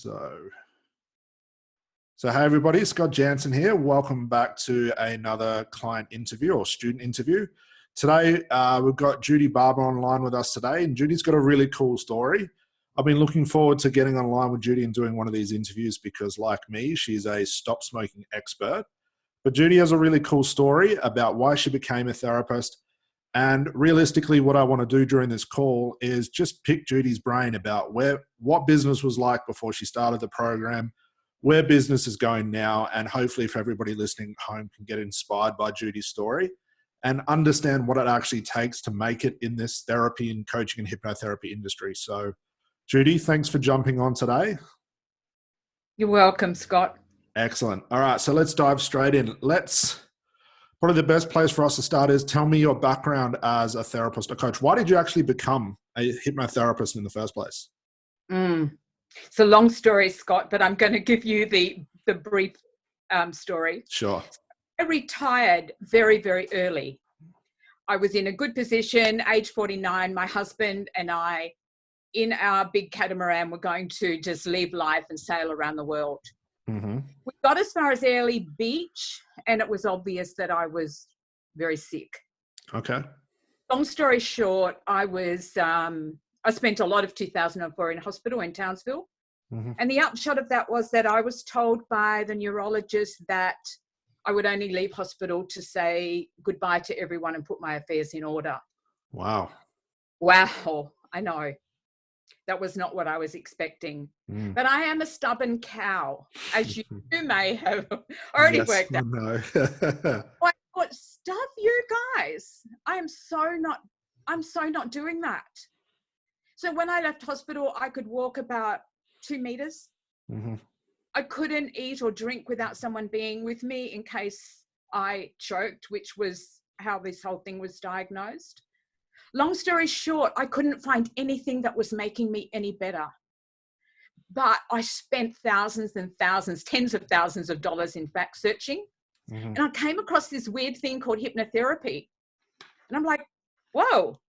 So hey everybody, Scott Jansen here. Welcome back to another client interview or student interview. Today we've got Judie Barber online with us today, and Judie's got a really cool story. I've been looking forward to getting online with Judie and doing one of these interviews because, like me, she's a stop smoking expert. But Judie has a really cool story about why she became a therapist. And realistically, what I want to do during this call is just pick Judie's brain about what business was like before she started the program, where business is going now, and hopefully if everybody listening at home can get inspired by Judie's story and understand what it actually takes to make it in this therapy and coaching and hypnotherapy industry. So Judie, thanks for jumping on today. You're welcome, Scott. Excellent. All right, so let's dive straight in. Probably the best place for us to start is tell me your background as a therapist or coach. Why did you actually become a hypnotherapist in the first place? It's a long story, Scott, but I'm going to give you the brief story. Sure. I retired very, very early. I was in a good position, age 49. My husband and I, in our big catamaran, were going to just live life and sail around the world. Mm-hmm. We got as far as Airlie Beach, and it was obvious that I was very sick. Okay. Long story short, I spent a lot of 2004 in hospital in Townsville. Mm-hmm. And the upshot of that was that I was told by the neurologist that I would only leave hospital to say goodbye to everyone and put my affairs in order. Wow. I know. That was not what I was expecting. Mm. But I am a stubborn cow, as you may have already worked out. No. I thought, stuff you guys. I'm so not doing that. So when I left hospital, I could walk about 2 meters. Mm-hmm. I couldn't eat or drink without someone being with me in case I choked, which was how this whole thing was diagnosed. Long story short, I couldn't find anything that was making me any better. But I spent thousands and thousands, tens of thousands of dollars, in fact, searching. Mm-hmm. And I came across this weird thing called hypnotherapy. And I'm like, whoa.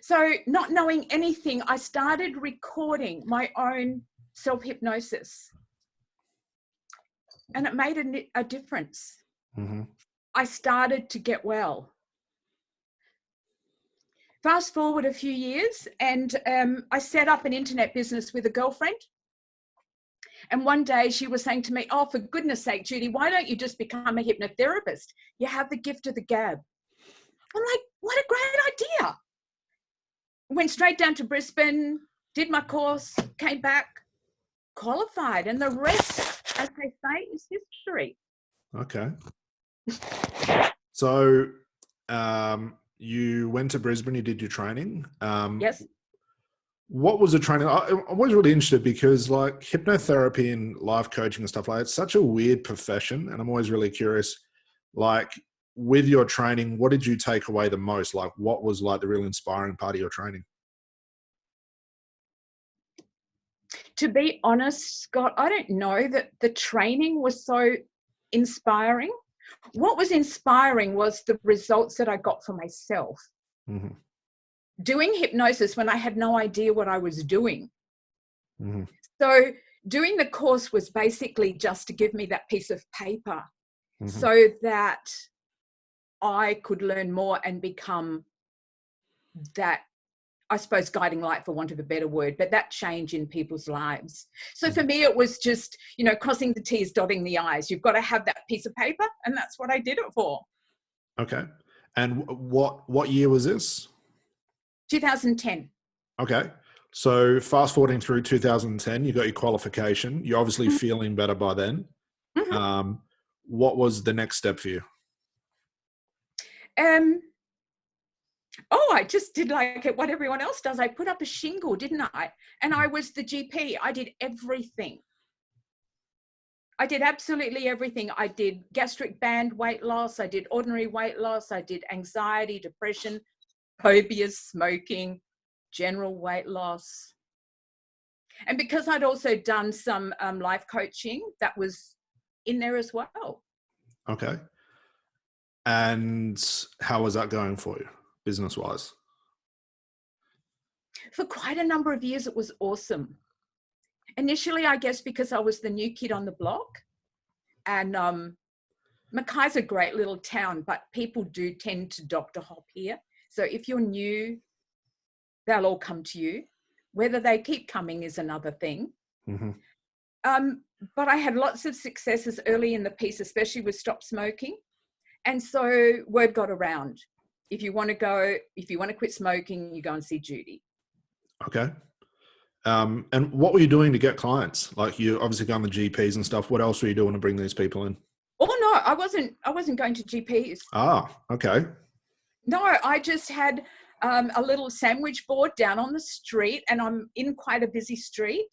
So not knowing anything, I started recording my own self-hypnosis. And it made a difference. Mm-hmm. I started to get well. Fast forward a few years, and I set up an internet business with a girlfriend. And one day she was saying to me, oh, for goodness sake, Judie, why don't you just become a hypnotherapist? You have the gift of the gab. I'm like, what a great idea. Went straight down to Brisbane, did my course, came back, qualified. And the rest, as they say, is history. Okay. So you went to Brisbane, you did your training. Yes. What was the training? I was really interested because like hypnotherapy and life coaching and stuff like that, it's such a weird profession. And I'm always really curious, like with your training, what did you take away the most? Like what was like the real inspiring part of your training? To be honest, Scott, I don't know that the training was so inspiring. What was inspiring was the results that I got for myself. Mm-hmm. Doing hypnosis when I had no idea what I was doing. Mm-hmm. So doing the course was basically just to give me that piece of paper, mm-hmm. so that I could learn more and become that, I suppose, guiding light, for want of a better word, but that change in people's lives. So for me, it was just, crossing the T's, dotting the I's. You've got to have that piece of paper, and that's what I did it for. Okay. And what year was this? 2010. Okay. So fast forwarding through 2010, you got your qualification. You're obviously Mm-hmm. feeling better by then. Mm-hmm. What was the next step for you? I just did like what everyone else does. I put up a shingle, didn't I? And I was the GP. I did everything. I did absolutely everything. I did gastric band weight loss. I did ordinary weight loss. I did anxiety, depression, phobias, smoking, general weight loss. And because I'd also done some life coaching, that was in there as well. Okay. And how was that going for you, business-wise? For quite a number of years, it was awesome. Initially, I guess because I was the new kid on the block, and Mackay's a great little town, but people do tend to doctor hop here. So if you're new, they'll all come to you. Whether they keep coming is another thing. Mm-hmm. But I had lots of successes early in the piece, especially with stop smoking. And so word got around. If you want to quit smoking, you go and see Judie. Okay. And what were you doing to get clients? Like, you obviously going to GPs and stuff. What else were you doing to bring these people in? Oh no, I wasn't going to GPs. Ah, okay. No, I just had a little sandwich board down on the street, and I'm in quite a busy street.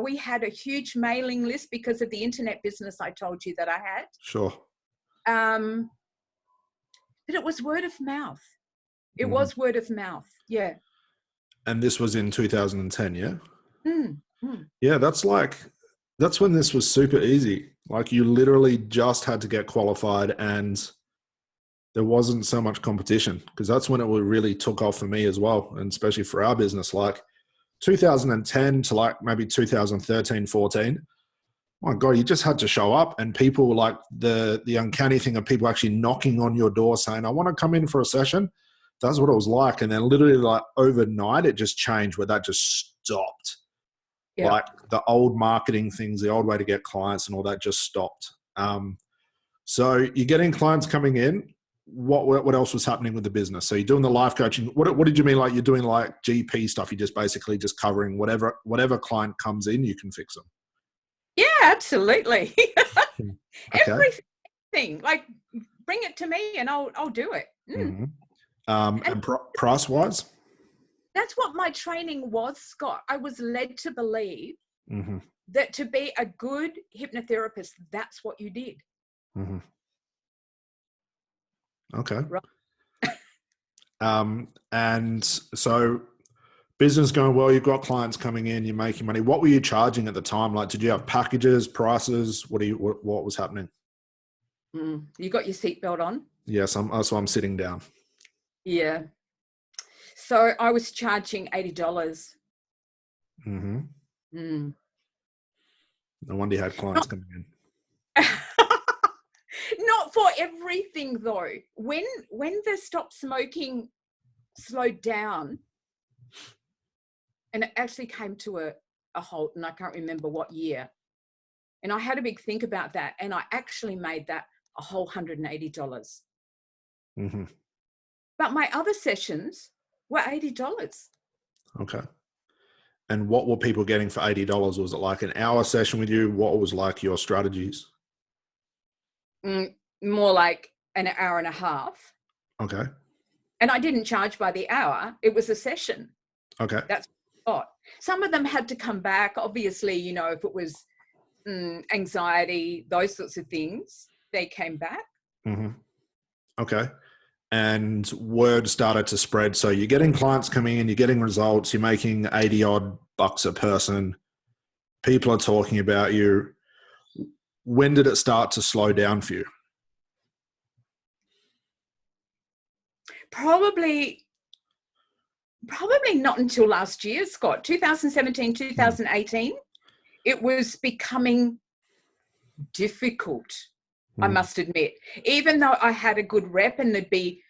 We had a huge mailing list because of the internet business I told you that I had. Sure. But it was word of mouth. It was word of mouth. Yeah. And this was in 2010, yeah? Mm-hmm. Yeah, that's when this was super easy. Like, you literally just had to get qualified and there wasn't so much competition, because that's when it really took off for me as well. And especially for our business, like 2010 to like maybe 2013, 14. My God, you just had to show up, and people were like, the uncanny thing of people actually knocking on your door saying, I want to come in for a session. That's what it was like. And then literally like overnight, it just changed where that just stopped. Yeah. Like the old marketing things, the old way to get clients and all that just stopped. So you're getting clients coming in. What else was happening with the business? So you're doing the life coaching. What did you mean? Like, you're doing like GP stuff? You're just basically just covering whatever client comes in, you can fix them. Yeah, absolutely. Okay. Everything. Like, bring it to me and I'll do it. Mm-hmm. And price wise? That's what my training was, Scott. I was led to believe that to be a good hypnotherapist, that's what you did. Mm-hmm. Okay. Right. And so business going well, you've got clients coming in, you're making money. What were you charging at the time? Like, did you have packages, prices? What was happening? You got your seatbelt on? Yes, so I'm sitting down. Yeah. So I was charging $80. Mm-hmm. No wonder you had clients coming in. Not for everything though. When the stop smoking slowed down, and it actually came to a halt, and I can't remember what year. And I had a big think about that, and I actually made that a whole $180. Mm-hmm. But my other sessions were $80. Okay. And what were people getting for $80? Was it like an hour session with you? What was like your strategies? More like an hour and a half. Okay. And I didn't charge by the hour. It was a session. Okay. That's what. Some of them had to come back. Obviously, you know, if it was anxiety, those sorts of things, they came back. Mm-hmm. Okay. And word started to spread. So you're getting clients coming in, you're getting results, you're making 80 odd bucks a person. People are talking about you. When did it start to slow down for you? Probably not until last year, Scott. 2017, 2018. It was becoming difficult, I must admit. Even though I had a good rep and there'd be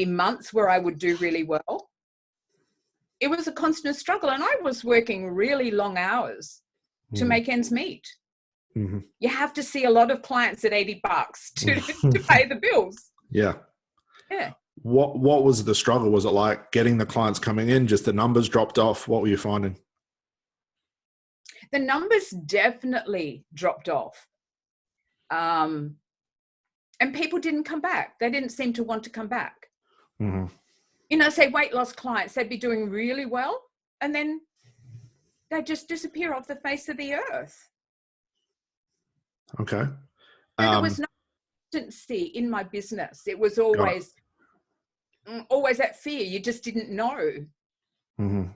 months where I would do really well, it was a constant struggle, and I was working really long hours to make ends meet. Mm-hmm. You have to see a lot of clients at $80 to pay the bills. Yeah. Yeah. What was the struggle? Was it like getting the clients coming in, just the numbers dropped off? What were you finding? The numbers definitely dropped off. And people didn't come back. They didn't seem to want to come back. Mm-hmm. You know, say weight loss clients, they'd be doing really well, and then they just disappear off the face of the earth. Okay. And there was no consistency in my business. It was always that fear. You just didn't know. Mm-hmm.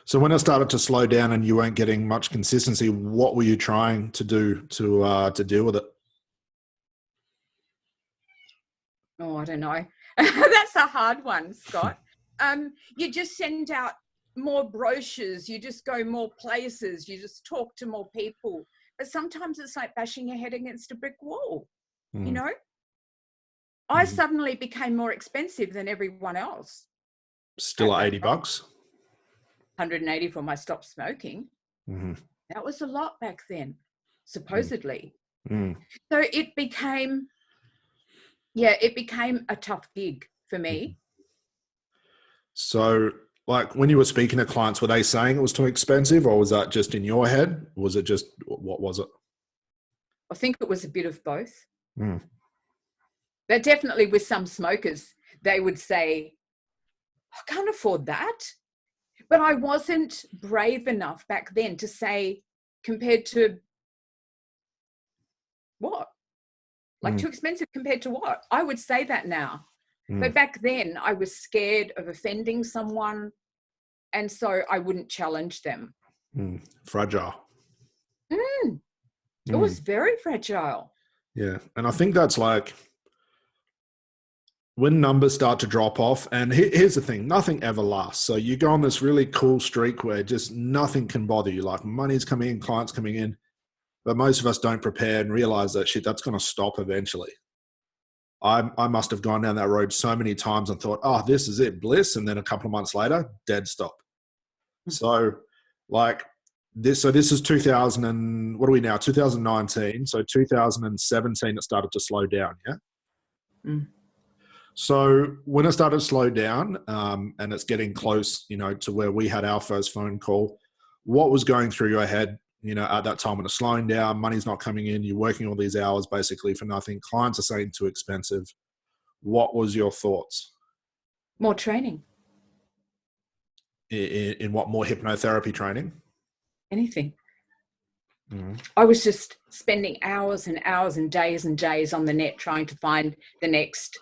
So when it started to slow down and you weren't getting much consistency, what were you trying to do to deal with it? Oh, I don't know. That's a hard one, Scott. You just send out more brochures, you just go more places, you just talk to more people. But sometimes it's like bashing your head against a brick wall, you know? I suddenly became more expensive than everyone else. Still at $80? 180 for my stop smoking. That was a lot back then, supposedly. So it became a tough gig for me. So, like, when you were speaking to clients, were they saying it was too expensive, or was that just in your head? Was it just, what was it? I think it was a bit of both. But definitely with some smokers, they would say, I can't afford that. But I wasn't brave enough back then to say, compared to what? Like, too expensive compared to what? I would say that now. But back then I was scared of offending someone, and so I wouldn't challenge them. Fragile. It was very fragile. Yeah. And I think that's like when numbers start to drop off, and here's the thing, nothing ever lasts. So you go on this really cool streak where just nothing can bother you. Like, money's coming in, clients coming in, but most of us don't prepare and realize that shit, that's going to stop eventually. I must have gone down that road so many times and thought, oh, this is it, bliss. And then a couple of months later, dead stop. So like this, this is 2000 and what are we now? 2019. So 2017, it started to slow down. Yeah. So when it started to slow down, and it's getting close, to where we had our first phone call, what was going through your head, at that time when it's slowing down, money's not coming in, you're working all these hours basically for nothing, clients are saying too expensive. What was your thoughts? More training. In what, more hypnotherapy training? Anything. I was just spending hours and hours and days on the net trying to find the next,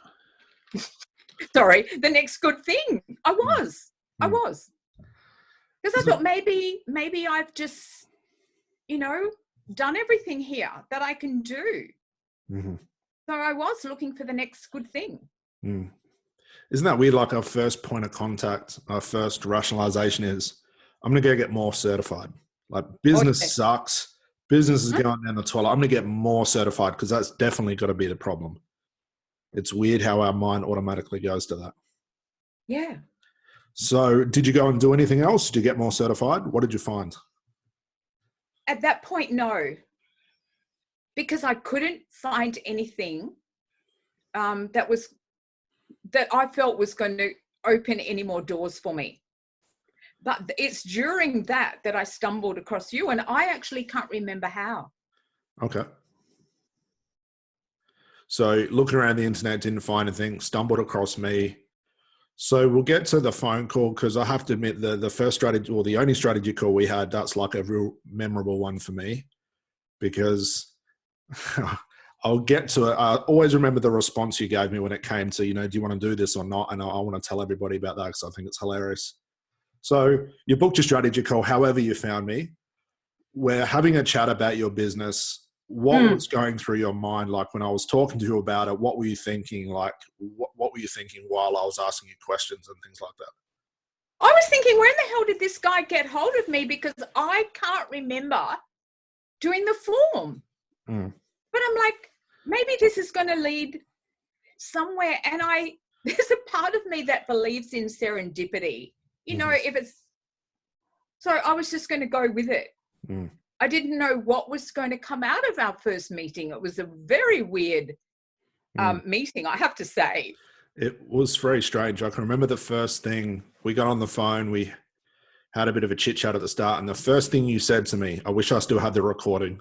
the next good thing. I was. Because I thought maybe I've just, done everything here that I can do. So I was looking for the next good thing. Isn't that weird? Like, our first point of contact, our first rationalization is, I'm going to go get more certified. Like, business sucks. Business is going down the toilet. I'm going to get more certified, because that's definitely got to be the problem. It's weird how our mind automatically goes to that. Yeah. So did you go and do anything else? Did you get more certified? What did you find? At that point, no. Because I couldn't find anything that I felt was going to open any more doors for me. But it's during that I stumbled across you, and I actually can't remember how. Okay. So looking around the internet, didn't find anything, stumbled across me. So we'll get to the phone call, because I have to admit the first strategy, or the only strategy call we had, that's like a real memorable one for me, because I'll get to it. I always remember the response you gave me when it came to, do you want to do this or not? And I want to tell everybody about that, because I think it's hilarious. So you booked your strategy call, however you found me. We're having a chat about your business. What was going through your mind? Like, when I was talking to you about it, what were you thinking? Like, what were you thinking while I was asking you questions and things like that? I was thinking, where in the hell did this guy get hold of me? Because I can't remember doing the form. But I'm like, maybe this is going to lead somewhere. And there's a part of me that believes in serendipity. If it's, so I was just going to go with it. I didn't know what was going to come out of our first meeting. It was a very weird meeting, I have to say. It was very strange. I can remember the first thing, we got on the phone, we had a bit of a chit chat at the start. And the first thing you said to me, I wish I still had the recording,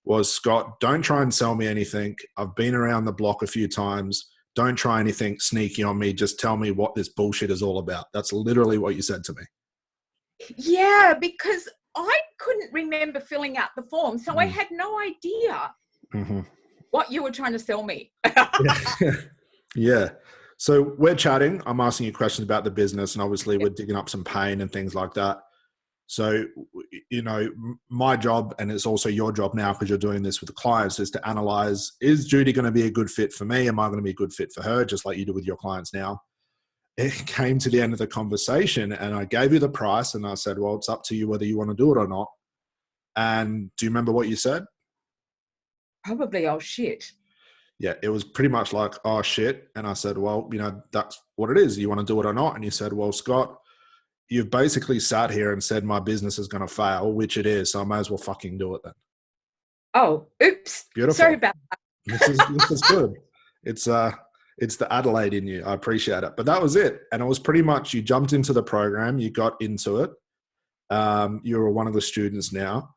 was, Scott, don't try and sell me anything. I've been around the block a few times. Don't try anything sneaky on me. Just tell me what this bullshit is all about. That's literally what you said to me. Yeah, because I couldn't remember filling out the form. So I had no idea what you were trying to sell me. Yeah. So we're chatting. I'm asking you questions about the business, and obviously we're digging up some pain and things like that. So, my job, and it's also your job now, because you're doing this with the clients, is to analyze, is Judie going to be a good fit for me? Am I going to be a good fit for her? Just like you do with your clients now. it came to the end of the conversation and I gave you the price and I said, well, it's up to you whether you want to do it or not. And do you remember what you said? Probably, oh shit. Yeah, it was pretty much like, oh shit. And I said, well, that's what it is. You want to do it or not? And you said, well, Scott, you've basically sat here and said my business is going to fail, which it is. So I may as well fucking do it then. Oh, oops. Beautiful. Sorry about that. This is good. It's the Adelaide in you. I appreciate it. But that was it. And it was pretty much, you jumped into the program, you got into it. You're one of the students now.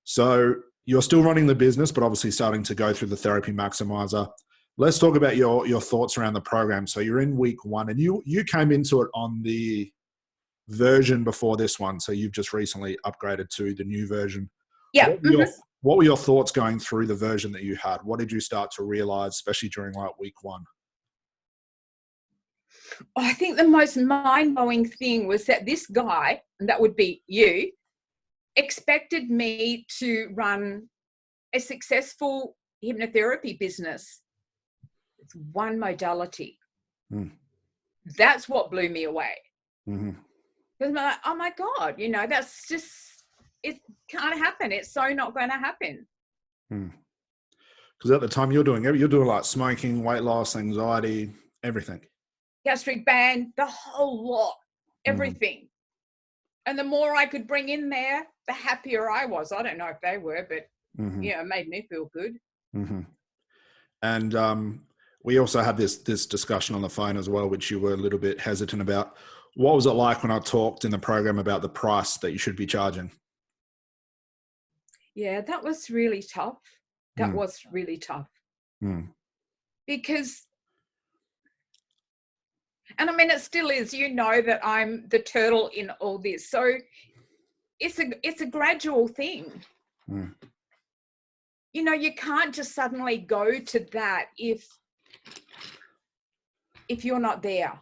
So you're still running the business, but obviously starting to go through the Therapy Maximizer. Let's talk about your thoughts around the program. So you're in week 1 and you came into it on the version before this one. So you've just recently upgraded to the new version. Yeah. What were your thoughts going through the version that you had? What did you start to realize, especially during like week 1? I think the most mind-blowing thing was that this guy, and that would be you, expected me to run a successful hypnotherapy business. It's one modality. That's what blew me away. Because I'm like, oh my God, that's just, it can't happen. It's so not going to happen. Because at the time you're doing like smoking, weight loss, anxiety, everything. Gastric band, the whole lot, everything. And the more I could bring in there, the happier I was. I don't know if they were, but it made me feel good. And we also had this discussion on the phone as well, which you were a little bit hesitant about. What was it like when I talked in the program about the price that you should be charging? Yeah, that was really tough. That was really tough. Because, and I mean, it still is, that I'm the turtle in all this. So it's a gradual thing. You can't just suddenly go to that if you're not there.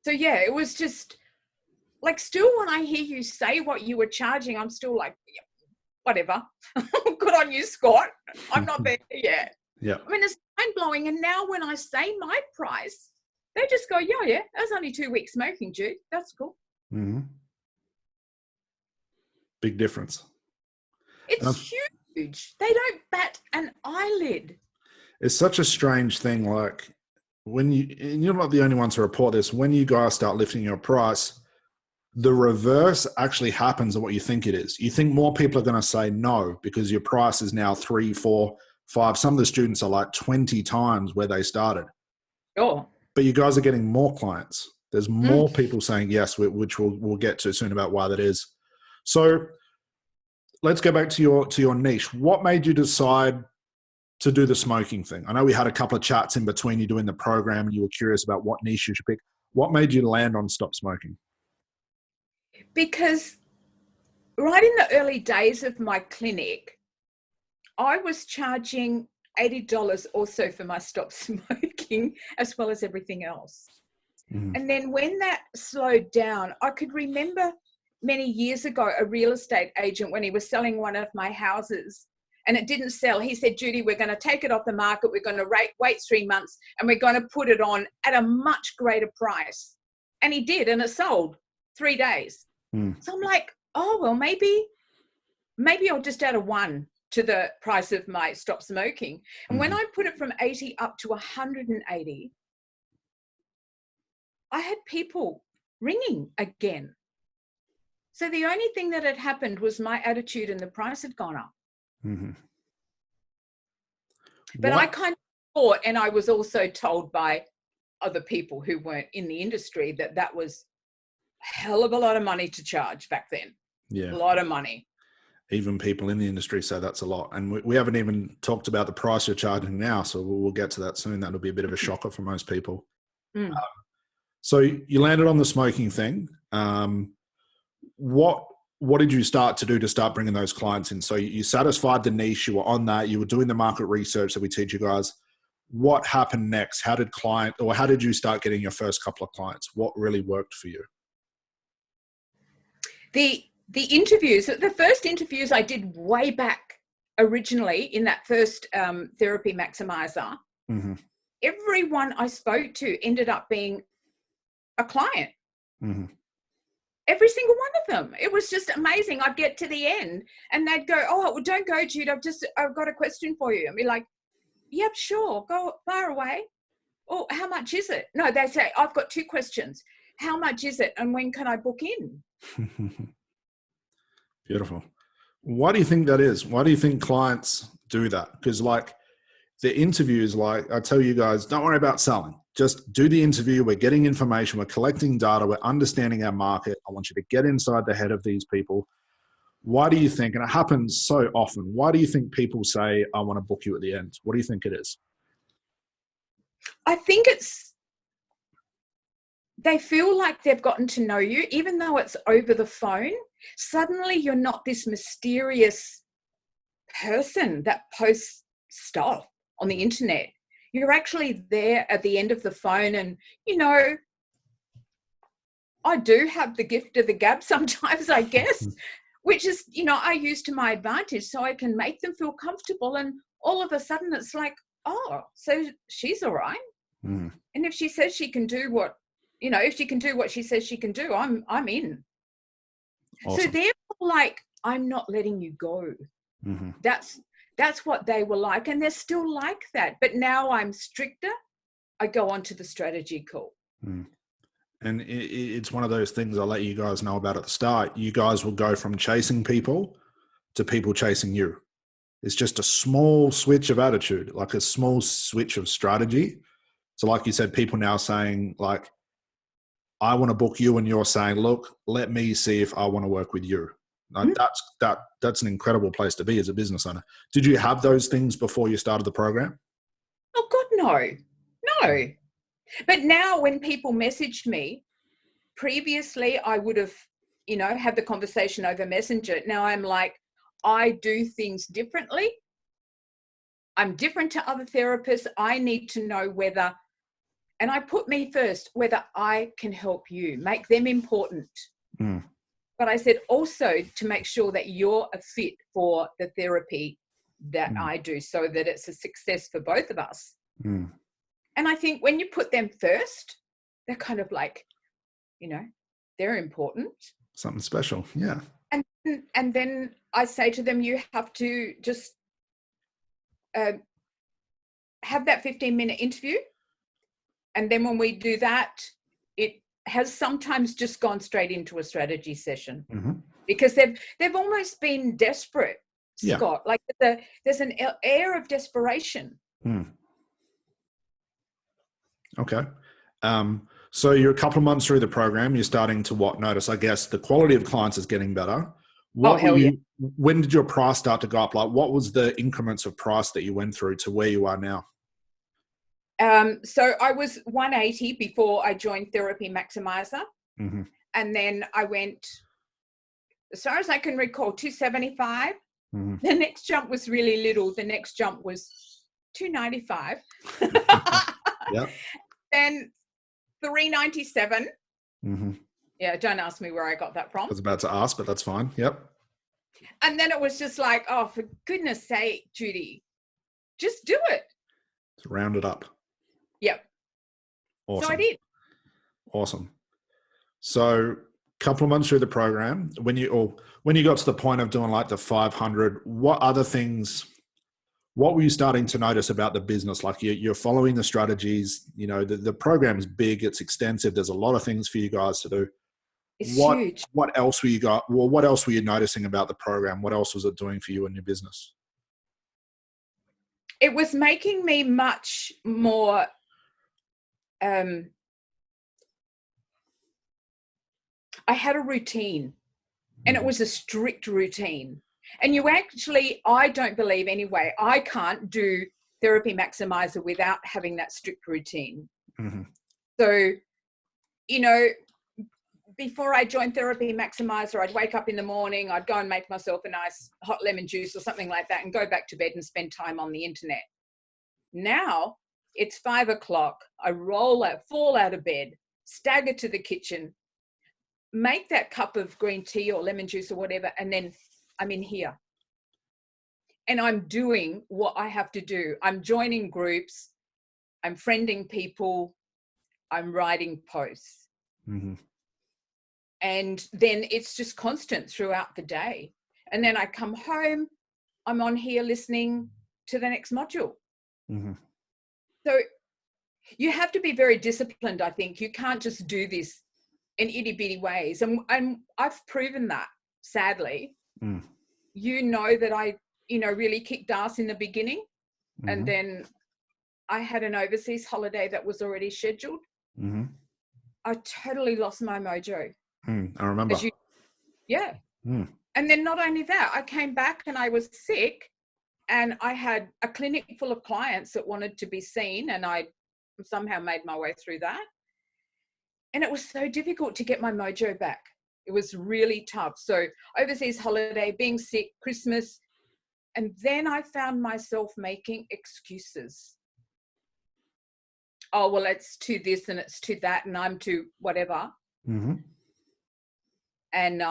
So yeah, it was just like, still when I hear you say what you were charging, I'm still like, yeah, whatever. Good on you, Scott. I'm not there yet. Yeah. I mean, it's mind-blowing. And now when I say my price, they just go, yeah, that's only 2 weeks smoking, Jude. That's cool. Big difference. It's huge. They don't bat an eyelid. It's such a strange thing. Like and you're not the only one to report this, when you guys start lifting your price, the reverse actually happens of what you think it is. You think more people are going to say no because your price is now 3, 4, 5. Some of the students are like 20 times where they started. Oh. But you guys are getting more clients. There's more people saying yes, which we'll get to soon about why that is. So let's go back to your niche. What made you decide to do the smoking thing? I know we had a couple of chats in between you doing the program. You were curious about what niche you should pick. What made you land on stop smoking? Because right in the early days of my clinic, I was charging $80 also for my stop smoking, as well as everything else. And then when that slowed down, I could remember many years ago, a real estate agent, when he was selling one of my houses and it didn't sell, he said, Judy, we're going to take it off the market. We're going to wait 3 months and we're going to put it on at a much greater price. And he did, and it sold 3 days. So I'm like, oh, well, maybe I'll just add a 1 to the price of my stop smoking. And when I put it from 80 up to 180, I had people ringing again. So the only thing that had happened was my attitude and the price had gone up. But I kind of thought, and I was also told by other people who weren't in the industry, that was a hell of a lot of money to charge back then. Yeah. A lot of money. Even people in the industry say that's a lot. And we haven't even talked about the price you're charging now. So we'll get to that soon. That'll be a bit of a shocker for most people. So you landed on the smoking thing. What did you start to do to start bringing those clients in? So you satisfied the niche, you were on that, you were doing the market research that we teach you guys. What happened next? How did you start getting your first couple of clients? What really worked for you? The interviews, the first interviews I did way back originally in that first Therapy Maximizer, everyone I spoke to ended up being a client. Mm-hmm. Every single one of them. It was just amazing. I'd get to the end and they'd go, oh, well, don't go, Jude. I've got a question for you. I'd be like, yep, sure. Go far away. Oh, how much is it? No, they say, I've got 2 questions. How much is it? And when can I book in? Beautiful. Why do you think that is? Why do you think clients do that? Because like the interviews, like I tell you guys, don't worry about selling. Just do the interview. We're getting information. We're collecting data. We're understanding our market. I want you to get inside the head of these people. Why do you think, and it happens so often, why do you think people say, I want to book you at the end? What do you think it is? I think they feel like they've gotten to know you, even though it's over the phone. Suddenly you're not this mysterious person that posts stuff on the internet. You're actually there at the end of the phone. And, you know, I do have the gift of the gab sometimes, I guess, which is, you know, I use to my advantage so I can make them feel comfortable. And all of a sudden it's like, oh, so she's all right. Mm. And if she says she can do what, you know, if she can do what she says she can do, I'm in. Awesome. So they're like, I'm not letting you go. Mm-hmm. That's what they were like. And they're still like that. But now I'm stricter. I go on to the strategy call. Mm. And it's one of those things I'll let you guys know about at the start. You guys will go from chasing people to people chasing you. It's just a small switch of attitude, like a small switch of strategy. So like you said, people now saying like, I want to book you, and you're saying, look, let me see if I want to work with you. Like that's an incredible place to be as a business owner. Did you have those things before you started the program? Oh God, no. But now when people message me, previously I would have, you know, had the conversation over Messenger. Now I'm like, I do things differently. I'm different to other therapists. I need to know whether, and I put me first, whether I can help you, make them important. Mm. But I said also to make sure that you're a fit for the therapy that I do, so that it's a success for both of us. Mm. And I think when you put them first, they're kind of like, you know, they're important. Something special. Yeah. And then I say to them, you have to just have that 15-minute interview. And then when we do that, it has sometimes just gone straight into a strategy session, because they've almost been desperate, Scott. Yeah. Like there's an air of desperation. Mm. Okay. So you're a couple of months through the program. You're starting to notice, I guess, the quality of clients is getting better. When did your price start to go up? Like, what was the increments of price that you went through to where you are now? So I was 180 before I joined Therapy MAXIMISER. Mm-hmm. And then I went, as far as I can recall, 275. Mm-hmm. The next jump was really little. The next jump was 295. Yeah. Then 397. Mm-hmm. Yeah, don't ask me where I got that from. I was about to ask, but that's fine. Yep. And then it was just like, oh, for goodness sake, Judy, just do it. To round it up. Yep. Awesome. So I did. Awesome. So a couple of months through the program, when you got to the point of doing like the 500, what were you starting to notice about the business? Like you're following the strategies, you know, the program's big, it's extensive. There's a lot of things for you guys to do. It's huge. What else were you noticing about the program? What else was it doing for you and your business? It was making me much more, I had a routine, and it was a strict routine. And you actually, I don't believe anyway, I can't do Therapy MAXIMISER without having that strict routine. Mm-hmm. So, you know, before I joined Therapy MAXIMISER, I'd wake up in the morning, I'd go and make myself a nice hot lemon juice or something like that and go back to bed and spend time on the internet. Now it's 5 o'clock. I fall out of bed, stagger to the kitchen, make that cup of green tea or lemon juice or whatever, and then I'm in here. And I'm doing what I have to do. I'm joining groups. I'm friending people, I'm writing posts. Mm-hmm. And then it's just constant throughout the day. And then I come home, I'm on here listening to the next module. Mm-hmm. So you have to be very disciplined, I think. You can't just do this in itty-bitty ways. And I've proven that, sadly. Mm. You know that I, really kicked ass in the beginning. Mm-hmm. And then I had an overseas holiday that was already scheduled. Mm-hmm. I totally lost my mojo. I remember. Yeah. Mm. And then not only that, I came back and I was sick and I had a clinic full of clients that wanted to be seen, and I somehow made my way through that. And it was so difficult to get my mojo back. It was really tough. So overseas holiday, being sick, Christmas, and then I found myself making excuses. Oh, well, it's to this and it's to that and I'm to whatever. Mm-hmm. And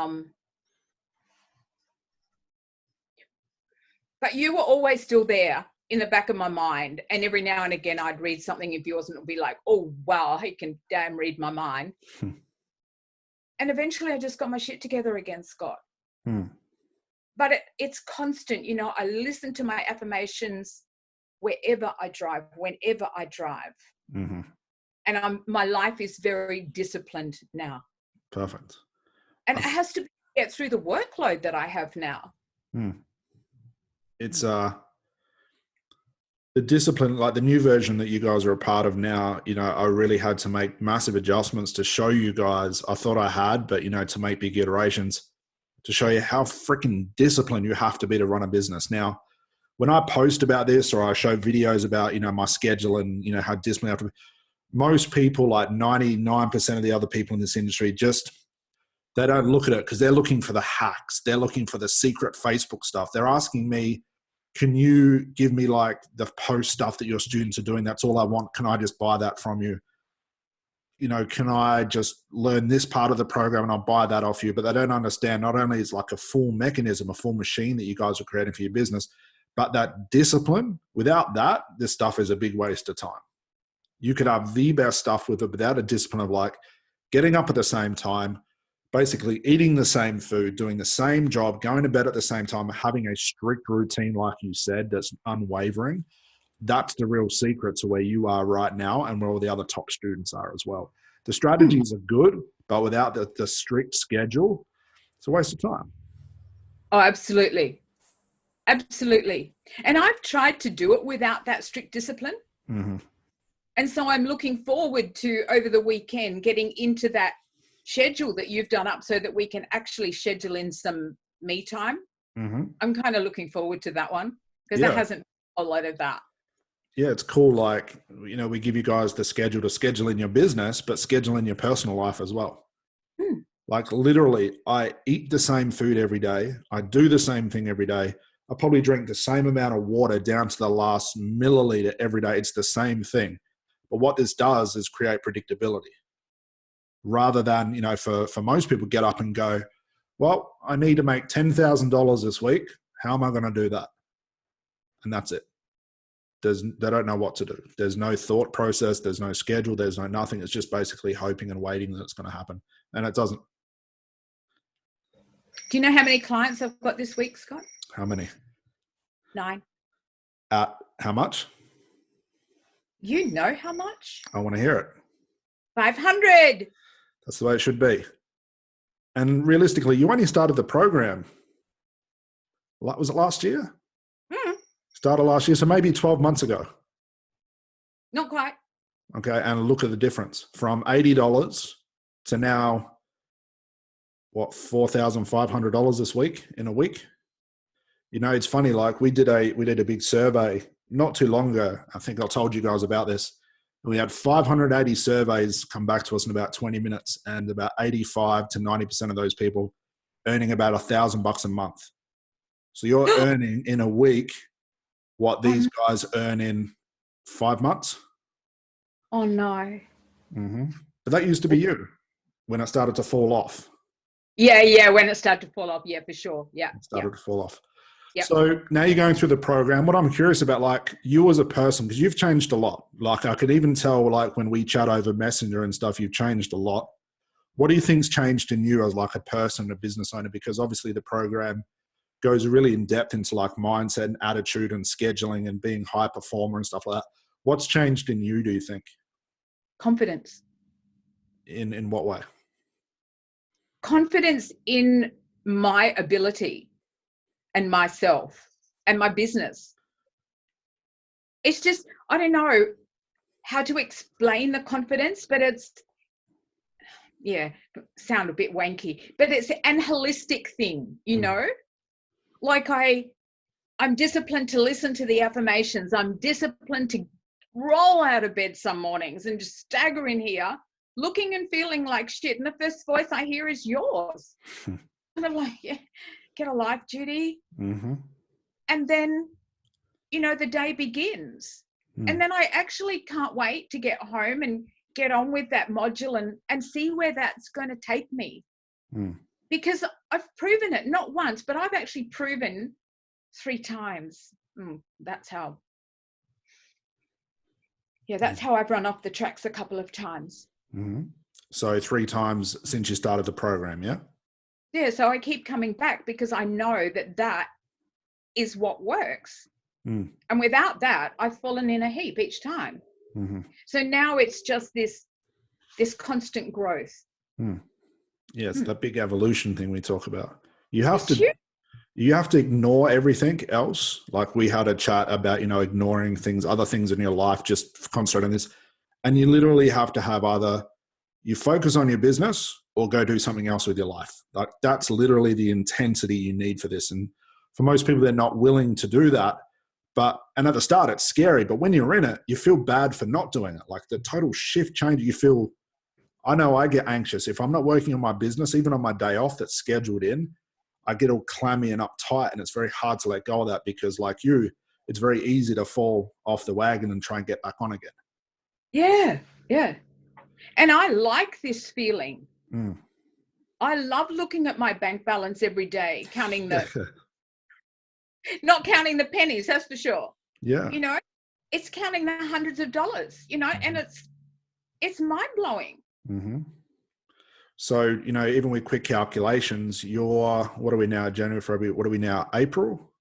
but you were always still there in the back of my mind. And every now and again, I'd read something of yours and it'd be like, oh, wow, he can damn read my mind. And eventually I just got my shit together again, Scott. But it's constant. I listen to my affirmations wherever I drive, whenever I drive. Mm-hmm. And my life is very disciplined now. Perfect. And it has to get through the workload that I have now. It's the discipline, like the new version that you guys are a part of now, I really had to make massive adjustments to show you guys. I thought I had, but to make big iterations to show you how freaking disciplined you have to be to run a business. Now, when I post about this or I show videos about, my schedule and, how disciplined I have to be, most people, like 99% of the other people in this industry, they don't look at it because they're looking for the hacks. They're looking for the secret Facebook stuff. They're asking me, can you give me like the post stuff that your students are doing? That's all I want. Can I just buy that from you? Can I just learn this part of the program and I'll buy that off you? But they don't understand, not only is like a full mechanism, a full machine that you guys are creating for your business, but that discipline, without that, this stuff is a big waste of time. You could have the best stuff with it without a discipline of like getting up at the same time, basically eating the same food, doing the same job, going to bed at the same time, having a strict routine, like you said, that's unwavering. That's the real secret to where you are right now and where all the other top students are as well. The strategies are good, but without the strict schedule, it's a waste of time. Oh, absolutely. Absolutely. And I've tried to do it without that strict discipline. Mm-hmm. And so I'm looking forward to, over the weekend, getting into that schedule that you've done up so that we can actually schedule in some me time. Mm-hmm. I'm kind of looking forward to that one because there hasn't been a lot of that. Yeah, it's cool. Like, we give you guys the schedule to schedule in your business, but schedule in your personal life as well. Like literally, I eat the same food every day. I do the same thing every day. I probably drink the same amount of water down to the last milliliter every day. It's the same thing. But what this does is create predictability. Rather than, for most people get up and go, well, I need to make $10,000 this week. How am I going to do that? And that's it. They don't know what to do. There's no thought process. There's no schedule. There's no nothing. It's just basically hoping and waiting that it's going to happen. And it doesn't. Do you know how many clients I've got this week, Scott? How many? 9. At how much? You know how much? I want to hear it. 500. That's the way it should be. And realistically, you only started the program. Was it last year? Started last year, so maybe 12 months ago. Not quite. Okay, and look at the difference from $80 to now, what, $4,500 this week in a week. It's funny. Like we did a big survey not too long ago. I think I told you guys about this. We had 580 surveys come back to us in about 20 minutes, and about 85 to 90% of those people earning about $1,000 a month. So you're earning in a week what these guys earn in 5 months. Oh no. Mm-hmm. But that used to be you when it started to fall off. Yeah. When it started to fall off. Yeah, for sure. Yeah. It started to fall off. Yep. So now you're going through the program. What I'm curious about, like you as a person, because you've changed a lot. Like I could even tell, like when we chat over Messenger and stuff, you've changed a lot. What do you think's changed in you as like a person, a business owner? Because obviously the program goes really in depth into like mindset and attitude and scheduling and being high performer and stuff like that. What's changed in you, do you think? Confidence. In what way? Confidence in my ability and myself and my business. It's just, I don't know how to explain the confidence, but it's, yeah, sound a bit wanky, but it's an holistic thing, you know? Like I'm disciplined to listen to the affirmations. I'm disciplined to roll out of bed some mornings and just stagger in here, looking and feeling like shit. And the first voice I hear is yours. And I'm like, yeah, get a life, Judie. Mm-hmm. And then, you know, the day begins. And then I actually can't wait to get home and get on with that module and see where that's going to take me. Because I've proven it, not once, but I've actually proven 3 times. That's how I've run off the tracks a couple of times. So 3 times since you started the program, yeah? Yeah, so I keep coming back because I know that is what works. And without that, I've fallen in a heap each time. So now it's just this constant growth. Yeah, it's that big evolution thing we talk about. You have to ignore everything else. Like we had a chat about, you know, ignoring things, other things in your life, just concentrate on this. And you literally have to have either you focus on your business or go do something else with your life. Like that's literally the intensity you need for this. And for most people, they're not willing to do that. And at the start, it's scary. But when you're in it, you feel bad for not doing it. Like the total shift change, you feel, I know I get anxious. If I'm not working on my business, even on my day off that's scheduled in, I get all clammy and uptight, and it's very hard to let go of that because like you, it's very easy to fall off the wagon and try and get back on again. Yeah, yeah. And I like this feeling. I love looking at my bank balance every day, counting not counting the pennies, that's for sure. Yeah. You know, it's counting the hundreds of dollars, you know, and it's mind-blowing. So, you know, even with quick calculations, what are we now, January, February, what are we now, April?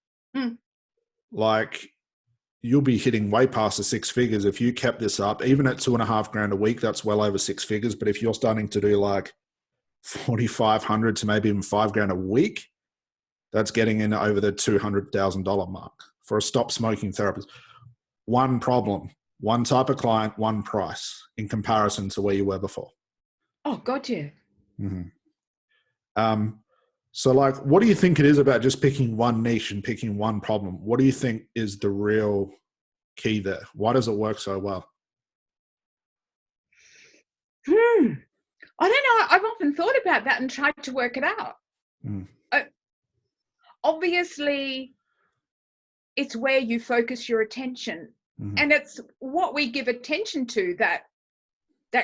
Like you'll be hitting way past the 6 figures if you kept this up. Even at $2,500 a week, that's well over 6 figures. But if you're starting to do like 4,500 to maybe even $5,000 a week, that's getting in over the $200,000 mark for a stop smoking therapist. One problem, one type of client, one price in comparison to where you were before. Oh, God, yeah. So like, what do you think it is about just picking one niche and picking one problem? What do you think is the real key there? Why does it work so well? I don't know. I've often thought about that and tried to work it out. Obviously, it's where you focus your attention. And it's what we give attention to that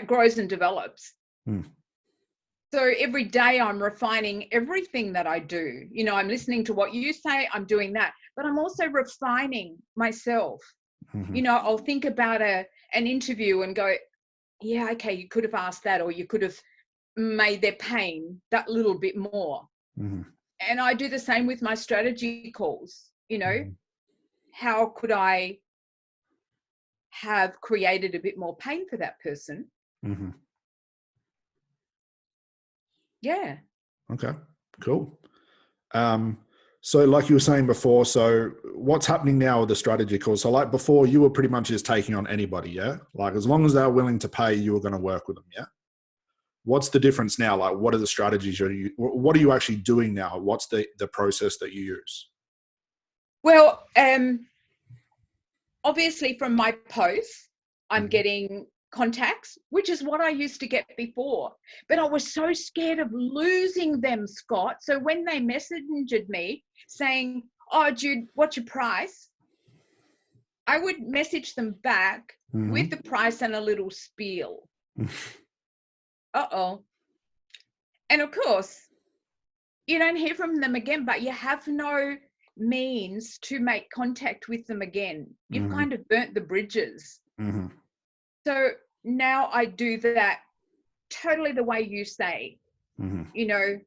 grows and develops. So every day I'm refining everything that I do. You know, I'm listening to what you say, I'm doing that, but I'm also refining myself. You know, I'll think about an interview and go, yeah, okay, you could have asked that, or you could have made their pain that little bit more. And I do the same with my strategy calls. You know, how could I have created a bit more pain for that person? Yeah. Okay, cool. So like you were saying before, so what's happening now with the strategy calls? So like before, you were pretty much just taking on anybody, yeah? Like as long as they're willing to pay, you were going to work with them, yeah? What's the difference now? Like what are the strategies what are you actually doing now? What's the process that you use? Well, obviously from my posts, I'm getting contacts, which is what I used to get before. But I was so scared of losing them, Scott. So when they messaged me saying, oh, Jude, what's your price? I would message them back with the price and a little spiel. And of course, you don't hear from them again, but you have no means to make contact with them again. You've kind of burnt the bridges. So now I do that totally the way you say. You know,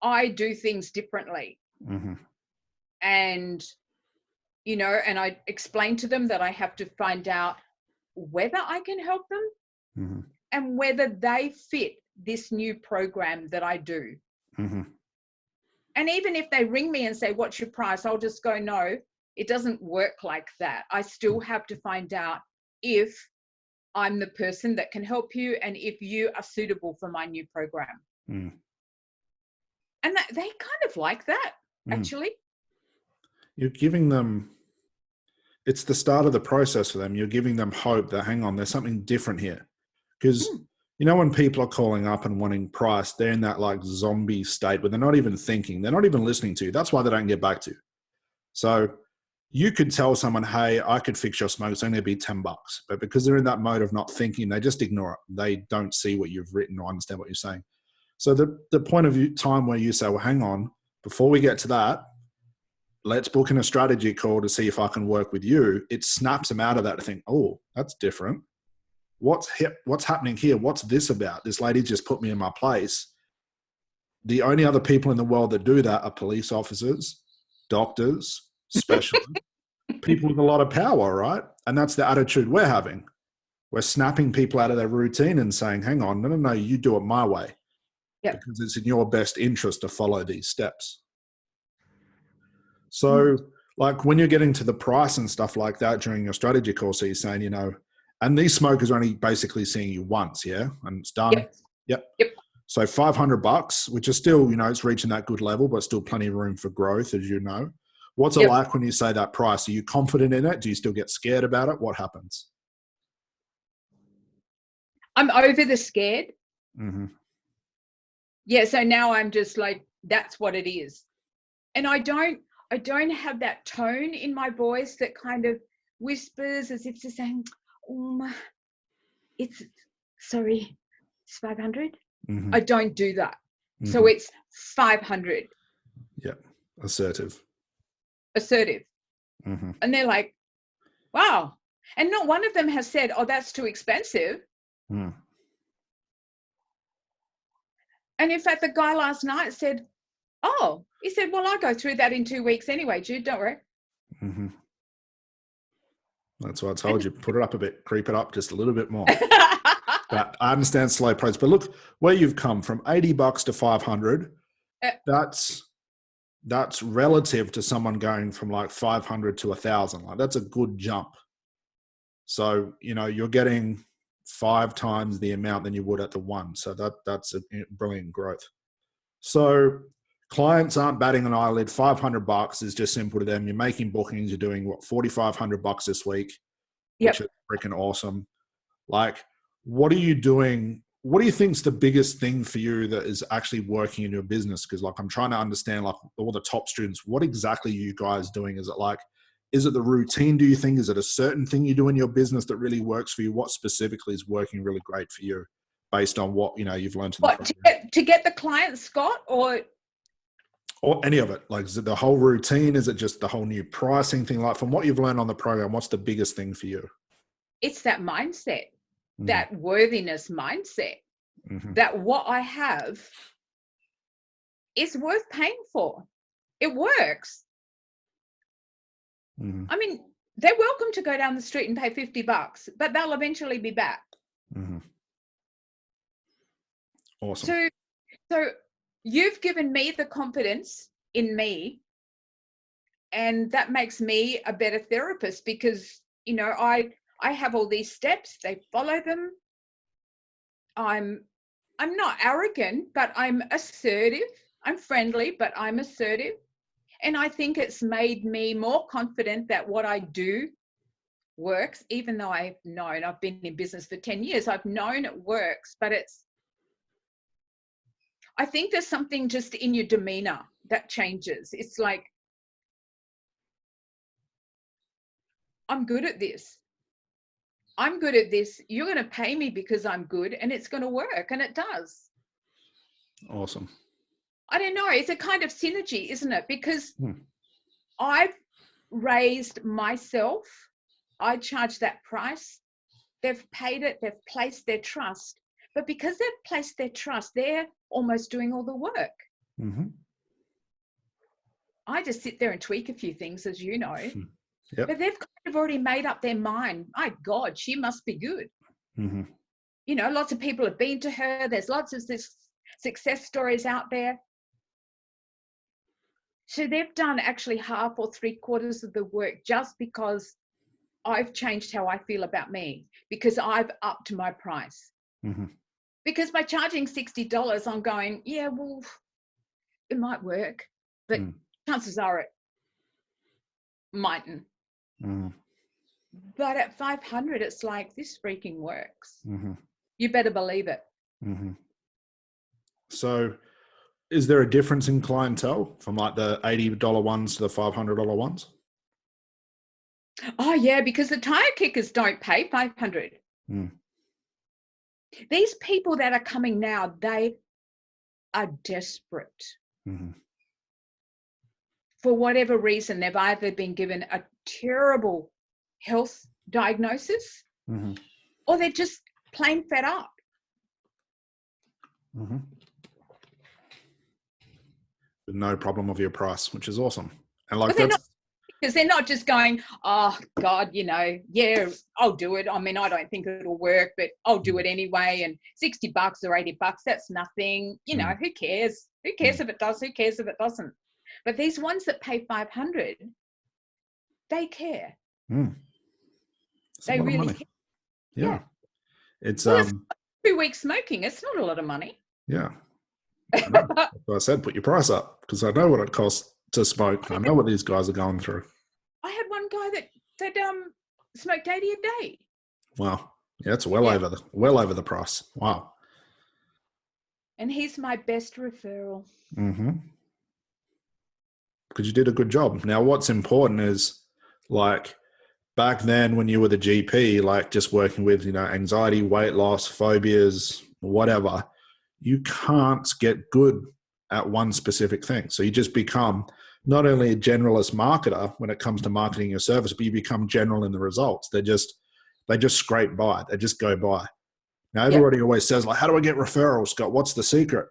I do things differently. And, you know, and I explain to them that I have to find out whether I can help them and whether they fit this new program that I do. And even if they ring me and say, what's your price? I'll just go, no, it doesn't work like that. I still have to find out if I'm the person that can help you and if you are suitable for my new program. And that, they kind of like that, actually. You're giving them, it's the start of the process for them. You're giving them hope that, hang on, there's something different here. Because you know, when people are calling up and wanting price, they're in that like zombie state where they're not even thinking, they're not even listening to you. That's why they don't get back to you. So you could tell someone, hey, I could fix your smoke. It's only be $10. But because they're in that mode of not thinking, they just ignore it. They don't see what you've written or understand what you're saying. So the point of time where you say, well, hang on, before we get to that, let's book in a strategy call to see if I can work with you. It snaps them out of that to think, oh, that's different. What's happening here? What's this about? This lady just put me in my place. The only other people in the world that do that are police officers, doctors, specialists, people with a lot of power, right? And that's the attitude we're having. We're snapping people out of their routine and saying, hang on, no, you do it my way. Because it's in your best interest to follow these steps. So like when you're getting to the price and stuff like that during your strategy call, so you're saying, you know, and these smokers are only basically seeing you once, yeah? And it's done. Yep. So $500, which is still, you know, it's reaching that good level, but still plenty of room for growth, as you know. What's it like when you say that price? Are you confident in it? Do you still get scared about it? What happens? I'm over the scared. Yeah, so now I'm just like, that's what it is. And I don't have that tone in my voice that kind of whispers as if to saying, it's 500. I don't do that. So it's 500. Assertive. And they're like, wow. And not one of them has said, oh, that's too expensive. And in fact, the guy last night said, oh, he said, well, I'll go through that in 2 weeks anyway, Jude, don't worry. That's why I told you, put it up a bit, creep it up just a little bit more. But I understand slow price, but look where you've come from, $80 to 500. That's relative to someone going from like 500 to 1,000. Like that's a good jump. So, you know, you're getting 5 times the amount than you would at the one. So that's a brilliant growth. So clients aren't batting an eyelid. $500 is just simple to them. You're making bookings. You're doing what, $4,500 this week, which is freaking awesome. Like, what are you doing? What do you think is the biggest thing for you that is actually working in your business? Because like, I'm trying to understand like all the top students, what exactly are you guys doing? Is it the routine? Do you think, is it a certain thing you do in your business that really works for you? What specifically is working really great for you based on what, you know, you've learned? To get the clients, Scott, or any of it? Like, is it the whole routine? Is it just the whole new pricing thing? Like from what you've learned on the program, what's the biggest thing for you? It's that mindset, that worthiness mindset, that what I have is worth paying for. It works. I mean, they're welcome to go down the street and pay $50, but they'll eventually be back. Awesome. So you've given me the confidence in me, and that makes me a better therapist because, you know, I have all these steps. They follow them. I'm not arrogant, but I'm assertive. I'm friendly, but I'm assertive. And I think it's made me more confident that what I do works, even though I've been in business for 10 years. I've known it works, but I think there's something just in your demeanor that changes. It's like, I'm good at this. I'm good at this. You're going to pay me because I'm good, and it's going to work, and it does. Awesome. I don't know. It's a kind of synergy, isn't it? Because I've raised myself. I charge that price. They've paid it. They've placed their trust. But because they've placed their trust, they're almost doing all the work. Mm-hmm. I just sit there and tweak a few things, as you know. Yep. But they've kind of already made up their mind. My God, she must be good. Mm-hmm. You know, lots of people have been to her. There's lots of success stories out there. So they've done actually half or 3/4 of the work just because I've changed how I feel about me, because I've upped my price. Mm-hmm. Because by charging $60, I'm going, yeah, well, it might work, but chances are it mightn't. Mm-hmm. But at 500, it's like, this freaking works. Mm-hmm. You better believe it. Mm-hmm. So is there a difference in clientele from like the $80 ones to the $500 ones? Oh, yeah, because the tire kickers don't pay 500. Mm. These people that are coming now, they are desperate. Mm-hmm. For whatever reason. They've either been given a terrible health diagnosis, Mm-hmm. or they're just plain fed up. Mm-hmm. With no problem of your price, which is awesome. And like because they're not just going, oh God, you know, yeah, I'll do it. I mean, I don't think it'll work, but I'll do it anyway. And $60 or $80, that's nothing. You know, who cares? Who cares if it does? Who cares if it doesn't? But these ones that pay 500, they care. They really care. Yeah. It's well, it's 2 weeks smoking. It's not a lot of money. Yeah. I said put your price up, because I know what it costs to smoke. I know what these guys are going through. I had one guy that smoked 80 a day. Wow. Yeah, it's well over the price. Wow. And he's my best referral. Mm-hmm. Because you did a good job. Now, what's important is, like, back then when you were the GP, like just working with, you know, anxiety, weight loss, phobias, whatever, you can't get good at one specific thing. So you just become not only a generalist marketer when it comes to marketing your service, but you become general in the results. They just scrape by. They just go by. Now, everybody always says, like, how do I get referrals, Scott? What's the secret?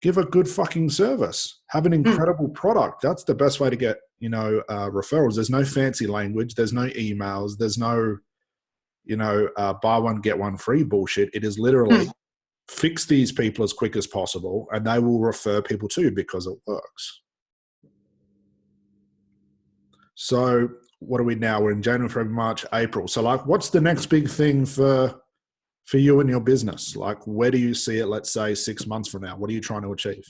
Give a good fucking service. Have an incredible product. That's the best way to get, you know, referrals. There's no fancy language. There's no emails. There's no, you know, buy one, get one free bullshit. It is literally fix these people as quick as possible, and they will refer people to you because it works. So what are we now? We're in January, February, March, April. So, like, what's the next big thing for you and your business? Like, where do you see it, let's say 6 months from now? What are you trying to achieve?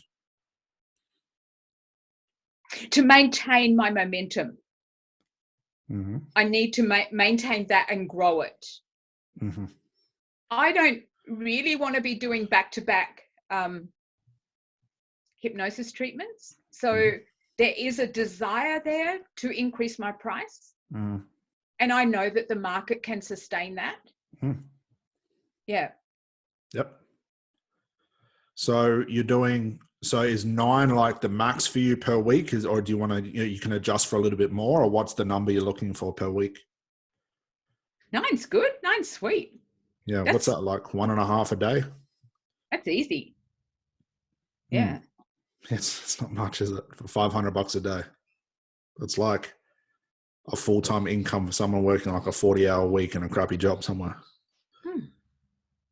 To maintain my momentum. I need to maintain that and grow it. I don't really want to be doing back-to-back hypnosis treatments. So there is a desire there to increase my price. And I know that the market can sustain that. Yeah. Yep. So you're doing, so is 9 like the max for you per week, or do you want to, you know, you can adjust for a little bit more, or what's the number you're looking for per week? 9's good. 9's sweet. Yeah. What's that, like 1.5 a day? That's easy. Yeah. It's not much, is it? For $500 a day. It's like a full-time income for someone working like a 40-hour week in a crappy job somewhere.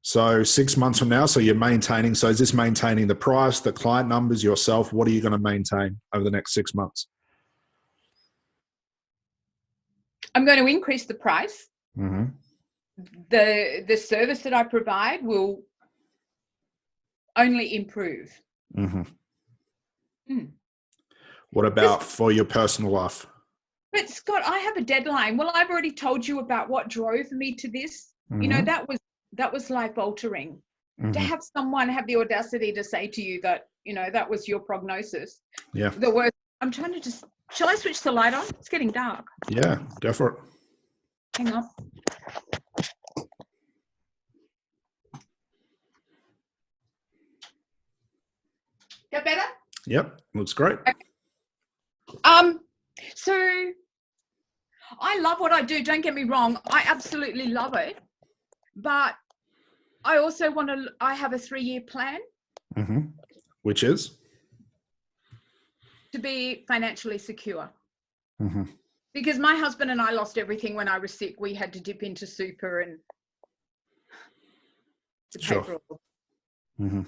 So 6 months from now, so you're maintaining, so is this maintaining the price, the client numbers, yourself? What are you going to maintain over the next 6 months? I'm going to increase the price. The service that I provide will only improve. What about for your personal life? But Scott, I have a deadline. Well, I've already told you about what drove me to this. You know, that was life altering. To have someone have the audacity to say to you that, you know, that was your prognosis. Yeah. The worst. I'm trying to just, shall I switch the light on? It's getting dark. Yeah, go for it. Hang on. That better? Yep, looks great. Okay. So I love what I do. Don't get me wrong. I absolutely love it. But I also I have a 3-year plan. Mm-hmm. Which is? To be financially secure. Mm-hmm. Because my husband and I lost everything when I was sick. We had to dip into super and to pay for all. Mm-hmm.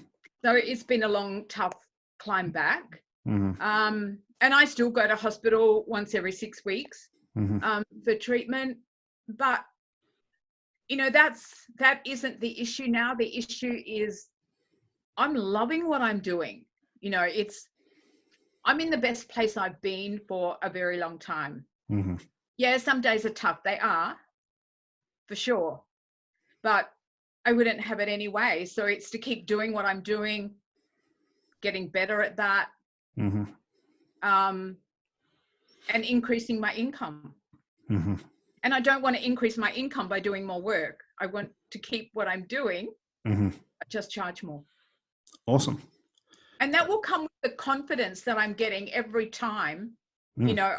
So it's been a long, tough climb back. Mm-hmm. And I still go to hospital once every 6 weeks for treatment. But, you know, that isn't the issue now. The issue is I'm loving what I'm doing. You know, I'm in the best place I've been for a very long time. Mm-hmm. Yeah, some days are tough. They are, for sure. But I wouldn't have it anyway. So it's to keep doing what I'm doing, getting better at that, mm-hmm. And increasing my income. Mm-hmm. And I don't want to increase my income by doing more work. I want to keep what I'm doing, just charge more. Awesome. And that will come with the confidence that I'm getting every time. You know,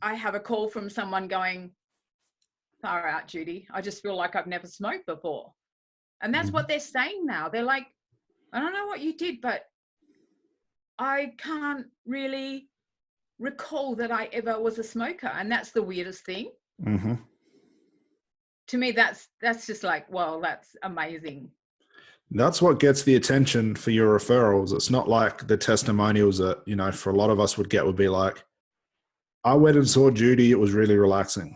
I have a call from someone going, far out, Judie. I just feel like I've never smoked before. And that's what they're saying now. They're like, I don't know what you did, but I can't really recall that I ever was a smoker. And that's the weirdest thing. Mm-hmm. To me, that's just like, well, that's amazing. That's what gets the attention for your referrals. It's not like the testimonials that, you know, for a lot of us would be like, I went and saw Judie. It was really relaxing.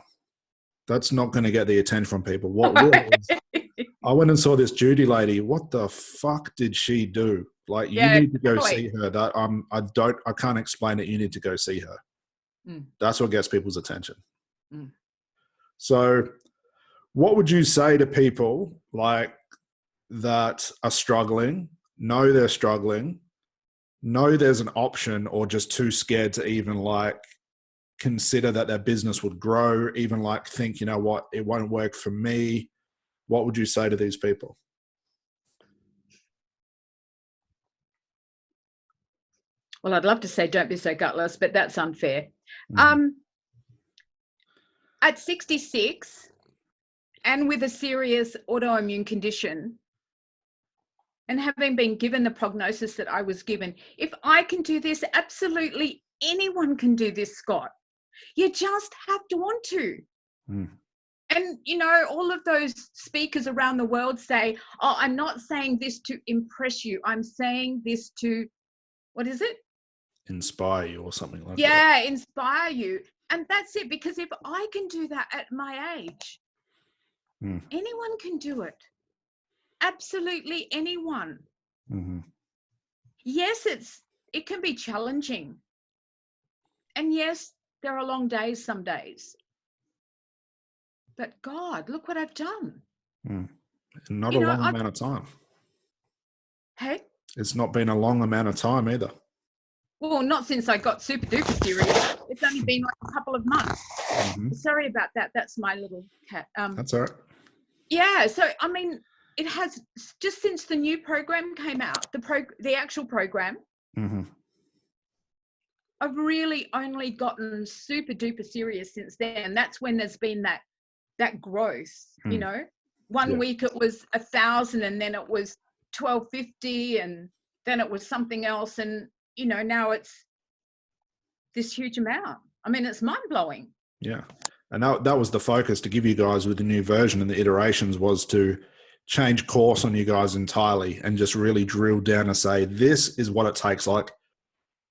That's not going to get the attention from people. What will is, I went and saw this Judie lady. What the fuck did she do? Like, you need to go see her. That I can't explain it. You need to go see her. That's what gets people's attention. So what would you say to people like that are struggling, know they're struggling, know there's an option, or just too scared to even like consider that their business would grow, even like think, you know what, it won't work for me? What would you say to these people? Well, I'd love to say don't be so gutless, but that's unfair. At 66 and with a serious autoimmune condition and having been given the prognosis that I was given, if I can do this, absolutely anyone can do this, Scott. You just have to want to. And, you know, all of those speakers around the world say, oh, I'm not saying this to impress you. I'm saying this to, what is it? Inspire you or something like that. Yeah, inspire you. And that's it. Because if I can do that at my age, anyone can do it. Absolutely anyone. Yes, it can be challenging. And yes, there are long days some days. But God, look what I've done. Not a long amount of time. Hey? It's not been a long amount of time either. Well, not since I got super duper serious. It's only been like a couple of months. Sorry about that. That's my little cat. That's all right. Yeah. So, I mean, it has just since the new program came out, the actual program, I've really only gotten super duper serious since then. That's when there's been that growth, you know. One week it was 1,000 and then it was 1,250 and then it was something else. And, you know, now it's this huge amount. I mean, it's mind blowing. Yeah. And that was the focus to give you guys with the new version and the iterations was to change course on you guys entirely and just really drill down and say, this is what it takes. Like,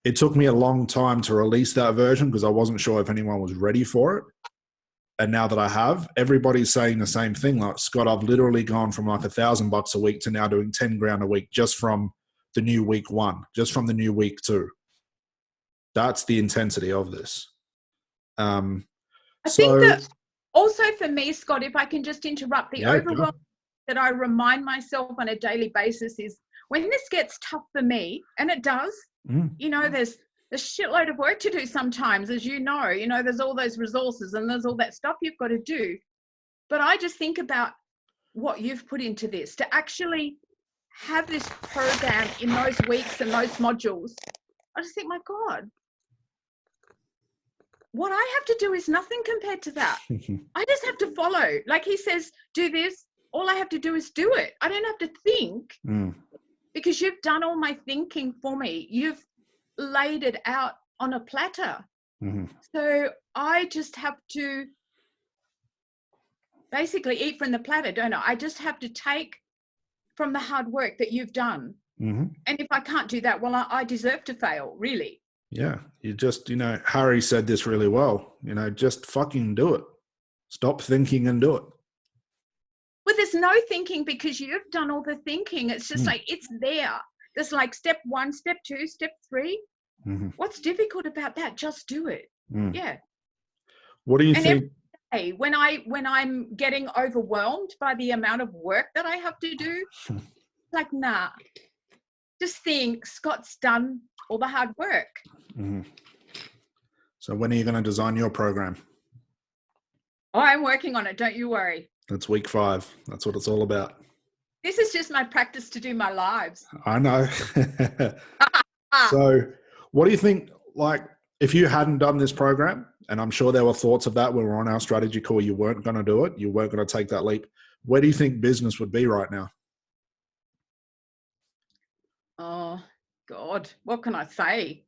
it took me a long time to release that version because I wasn't sure if anyone was ready for it. And now that I have, everybody's saying the same thing. Like, Scott, I've literally gone from like $1,000 a week to now doing 10 grand a week just from the new week 1, just from the new week 2. That's the intensity of this. I think that also for me, Scott, if I can just interrupt, the overwhelm that I remind myself on a daily basis is when this gets tough for me, and it does, you know, there's a shitload of work to do sometimes, as you know, there's all those resources and there's all that stuff you've got to do. But I just think about what you've put into this to actually have this program in those weeks and those modules. I just think, my God, what I have to do is nothing compared to that. I just have to follow. Like he says, do this. All I have to do is do it. I don't have to think because you've done all my thinking for me. You've laid it out on a platter. So I just have to basically eat from the platter, don't I? I just have to take from the hard work that you've done. And if I can't do that, well, I deserve to fail, really. Yeah. You just, Harry said this really well, just fucking do it. Stop thinking and do it. Well, there's no thinking because you've done all the thinking. It's just like, it's there. There's like step 1, step 2, step 3. What's difficult about that? Just do it. Yeah. What do you think? Every day, when I'm getting overwhelmed by the amount of work that I have to do, like, nah, just think Scott's done all the hard work. So when are you going to design your program? Oh, I'm working on it. Don't you worry. That's week 5. That's what it's all about. This is just my practice to do my lives. I know. So what do you think, like, if you hadn't done this program, and I'm sure there were thoughts of that when we were on our strategy call, you weren't going to do it, you weren't going to take that leap, where do you think business would be right now? Oh, God, what can I say?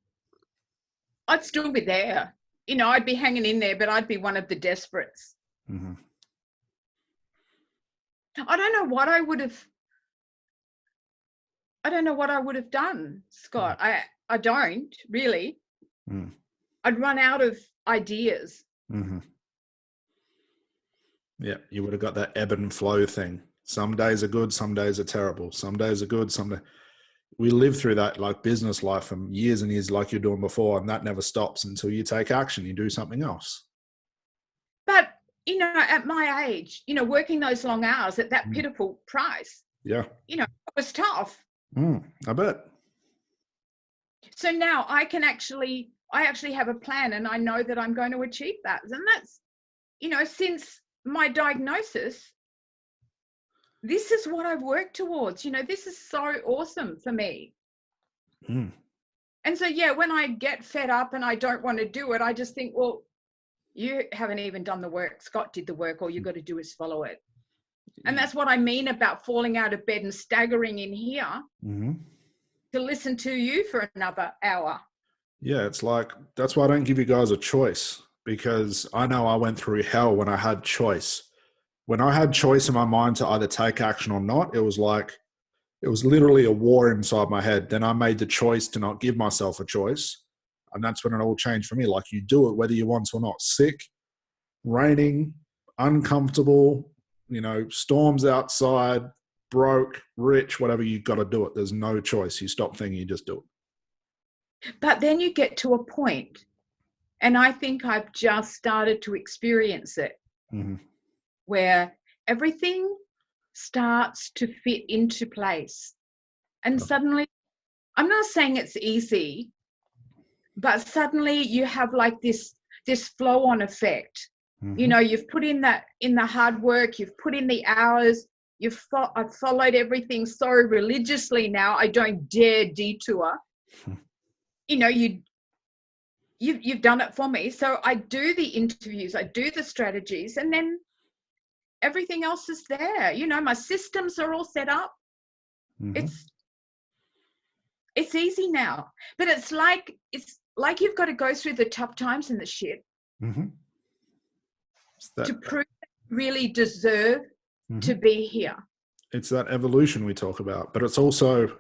I'd still be there. I'd be hanging in there, but I'd be one of the desperates. I don't know what I would have done, Scott. I don't really. I'd run out of ideas. Yeah, you would have got that ebb and flow thing. Some days are good, some days are terrible. Some days are good, we live through that, like business life, from years and years, like you're doing before, and that never stops until you take action, you do something else. But at my age, working those long hours at that pitiful price, it was tough. I bet. So now I actually have a plan, and I know that I'm going to achieve that. And that's, since my diagnosis, this is what I've worked towards. This is so awesome for me. And so, yeah, when I get fed up and I don't want to do it, I just think, well, you haven't even done the work. Scott did the work. All you got to do is follow it. And that's what I mean about falling out of bed and staggering in here to listen to you for another hour. Yeah, it's like, that's why I don't give you guys a choice, because I know I went through hell when I had choice. When I had choice in my mind to either take action or not, it was literally a war inside my head. Then I made the choice to not give myself a choice. And that's when it all changed for me. Like, you do it whether you want to or not. Sick, raining, uncomfortable, storms outside, broke, rich, whatever, you've got to do it. There's no choice. You stop thinking, you just do it. But then you get to a point, and I think I've just started to experience it, where everything starts to fit into place. And suddenly, I'm not saying it's easy, but suddenly you have like this flow-on effect. You've put in the hard work, you've put in the hours, I've followed everything so religiously now, I don't dare detour. You've done it for me. So I do the interviews, I do the strategies, and then everything else is there. My systems are all set up. It's easy now, but it's like you've got to go through the tough times and the shit to prove that you really deserve to be here. It's that evolution we talk about, but it's also,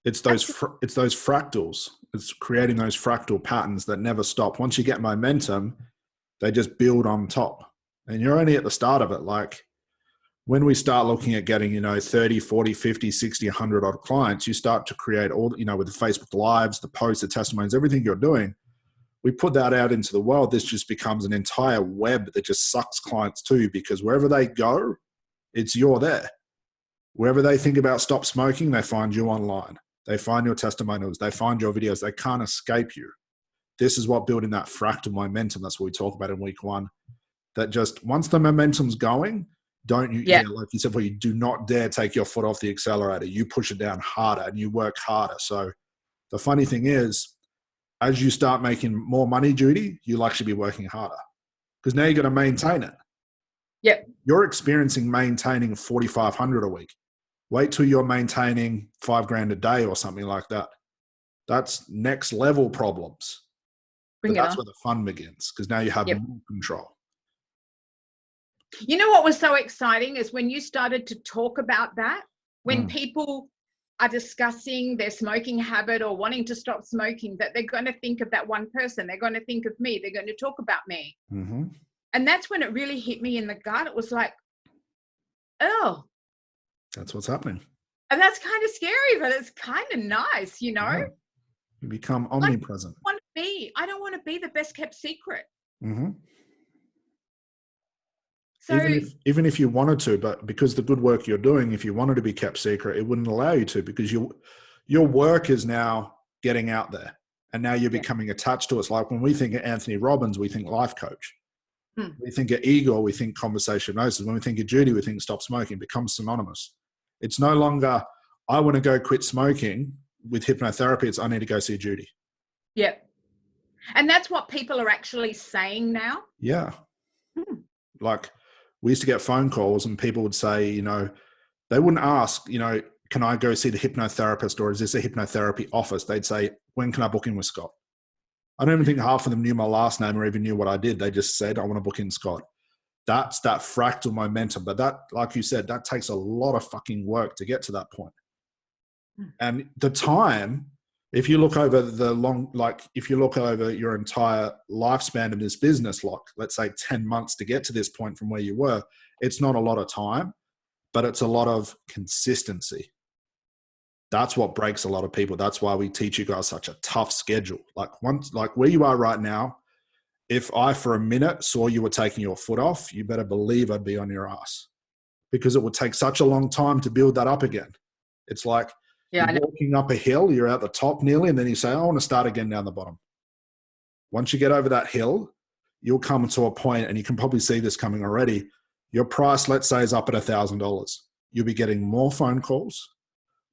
it's those fractals. It's creating those fractal patterns that never stop. Once you get momentum, they just build on top. And you're only at the start of it. Like, when we start looking at getting, 30, 40, 50, 60, 100 odd clients, you start to create all, with the Facebook Lives, the posts, the testimonies, everything you're doing. We put that out into the world. This just becomes an entire web that just sucks clients too, because wherever they go, you're there. Wherever they think about stop smoking, they find you online. They find your testimonials. They find your videos. They can't escape you. This is what building that fractal momentum. That's what we talk about in week 1. That just, once the momentum's going, like you said, you do not dare take your foot off the accelerator. You push it down harder and you work harder. So the funny thing is, as you start making more money, Judie, you'll actually be working harder because now you're going to maintain it. Yep. You're experiencing maintaining 4,500 a week. Wait till you're maintaining $5,000 a day or something like that. That's next level problems. But that's where the fun begins because now you have more control. You know what was so exciting is when you started to talk about that, when people are discussing their smoking habit or wanting to stop smoking, that they're going to think of that one person. They're going to think of me. They're going to talk about me. Mm-hmm. And that's when it really hit me in the gut. It was like, oh. That's what's happening. And that's kind of scary, but it's kind of nice, you know? Yeah. You become omnipresent. I don't want to be the best kept secret. Mm-hmm. So even if you wanted to, but because the good work you're doing, if you wanted to be kept secret, it wouldn't allow you to because your work is now getting out there and now you're becoming attached to it. It's like when we think of Anthony Robbins, we think life coach. We think of Igor, we think conversation hypnosis. When we think of Judie, we think stop smoking. It becomes synonymous. It's no longer, I want to go quit smoking with hypnotherapy. It's, I need to go see Judie. Yep. And that's what people are actually saying now. Yeah. Like we used to get phone calls and people would say, you know, they wouldn't ask, you know, can I go see the hypnotherapist or is this a hypnotherapy office? They'd say, when can I book in with Scott? I don't even think half of them knew my last name or even knew what I did. They just said, I want to book in Scott. That's that fractal momentum. But that, like you said, that takes a lot of fucking work to get to that point. And the time, if you look over if you look over your entire lifespan of this business, like let's say 10 months to get to this point from where you were, it's not a lot of time, but it's a lot of consistency. That's what breaks a lot of people. That's why we teach you guys such a tough schedule. Like where you are right now, if I for a minute saw you were taking your foot off, you better believe I'd be on your ass because it would take such a long time to build that up again. It's like you're walking up a hill, you're at the top nearly, and then you say, I want to start again down the bottom. Once you get over that hill, you'll come to a point, and you can probably see this coming already. Your price, let's say, is up at $1,000. You'll be getting more phone calls,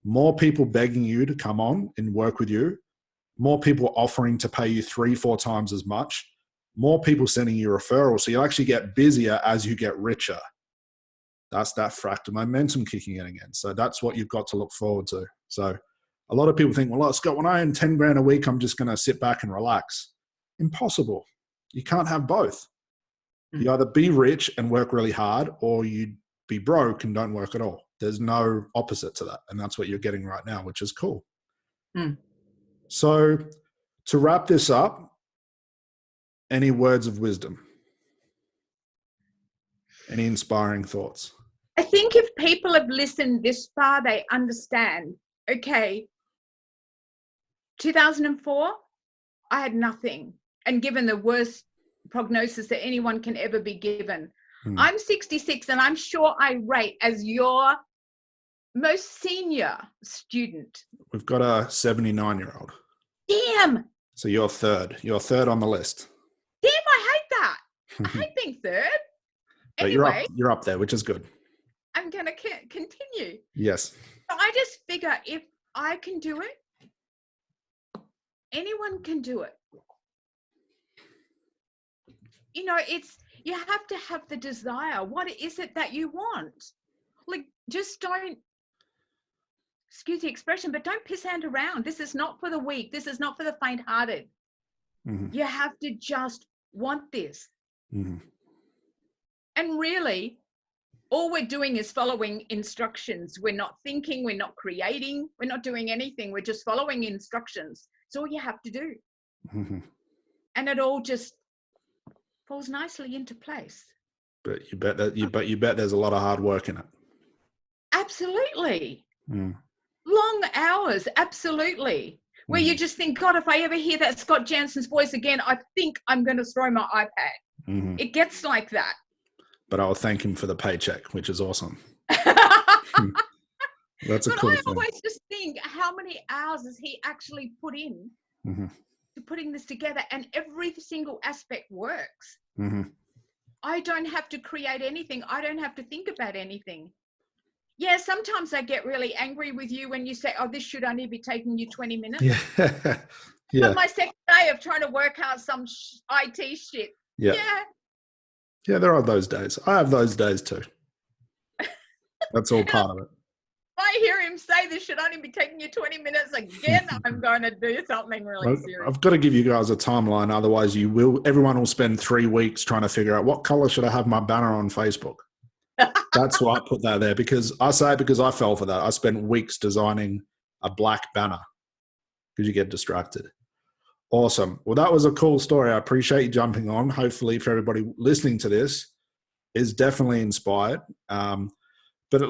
more people begging you to come on and work with you, more people offering to pay you 3-4 times as much, more people sending you referrals. So you'll actually get busier as you get richer. That's that fractal momentum kicking in again. So that's what you've got to look forward to. So a lot of people think, well, Scott, when I earn 10 grand a week, I'm just going to sit back and relax. Impossible. You can't have both. You either be rich and work really hard, or you be broke and don't work at all. There's no opposite to that. And that's what you're getting right now, which is cool. So to wrap this up, any words of wisdom? Any inspiring thoughts? I think if people have listened this far, they understand, okay, 2004, I had nothing. And given the worst prognosis that anyone can ever be given, I'm 66 and I'm sure I rate as your most senior student. We've got a 79-year-old. Damn. So you're third. You're third on the list. Damn, I hate that. I hate being third. But anyway, you're up there, which is good. I'm going to continue. Yes. So I just figure if I can do it, anyone can do it. You know, you have to have the desire. What is it that you want? Like, just don't, excuse the expression, but don't piss hand around. This is not for the weak. This is not for the faint-hearted. You have to just want this. And really, all we're doing is following instructions. We're not thinking, we're not creating, we're not doing anything. We're just following instructions. It's all you have to do. And it all just falls nicely into place. But you bet there's a lot of hard work in it. Absolutely. Long hours, absolutely. Where you just think, God, if I ever hear that Scott Jansen's voice again, I think I'm going to throw my iPad. It gets like that. But I'll thank him for the paycheck, which is awesome. That's a but cool I thing. always just think, how many hours has he actually put in to putting this together? And every single aspect works. I don't have to create anything. I don't have to think about anything. Yeah, sometimes I get really angry with you when you say, oh, this should only be taking you 20 minutes. Yeah. my second day of trying to work out some IT shit. Yeah. Yeah, there are those days. I have those days too. That's all part of it. I hear him say this should only be taking you 20 minutes again. I'm going to do something really serious. I've got to give you guys a timeline. Otherwise, everyone will spend 3 weeks trying to figure out what color should I have my banner on Facebook. That's why I put that there, because I fell for that. I spent weeks designing a black banner because you get distracted. Awesome. Well, that was a cool story. I appreciate you jumping on. Hopefully for everybody listening to this is definitely inspired. But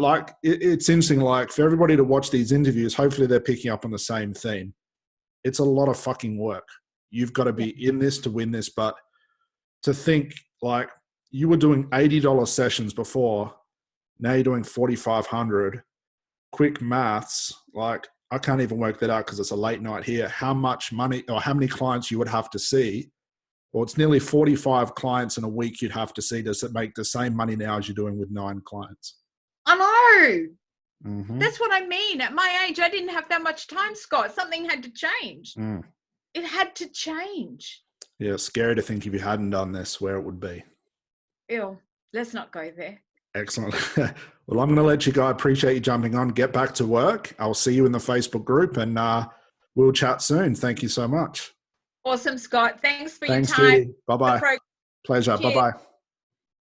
it's interesting, like for everybody to watch these interviews, hopefully they're picking up on the same theme. It's a lot of fucking work. You've got to be in this to win this. But to think like you were doing $80 sessions before, now you're doing 4,500. Quick maths, like I can't even work that out because it's a late night here. How much money or how many clients you would have to see? Well, it's nearly 45 clients in a week you'd have to see to make the same money now as you're doing with 9 clients. I know. Mm-hmm. That's what I mean. At my age, I didn't have that much time, Scott. Something had to change. It had to change. Yeah, scary to think if you hadn't done this, where it would be. Ew, let's not go there. Excellent. Well, I'm going to let you go. I appreciate you jumping on. Get back to work. I'll see you in the Facebook group and we'll chat soon. Thank you so much. Awesome, Scott. Thanks for your time. Judie. Bye-bye. Pleasure. Cheers. Bye-bye.